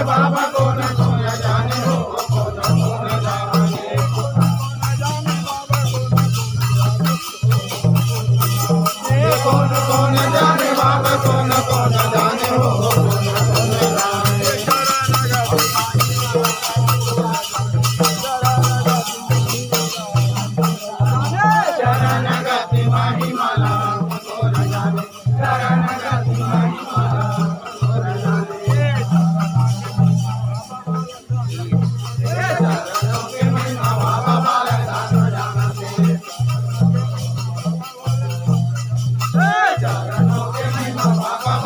बाबा कौन कौन जाने हो कौन कौन जाने कौन कौन जाने बाबा कौन कौन जाने हो कौन कौन जाने शरण गति महिमा कौन जाने शरण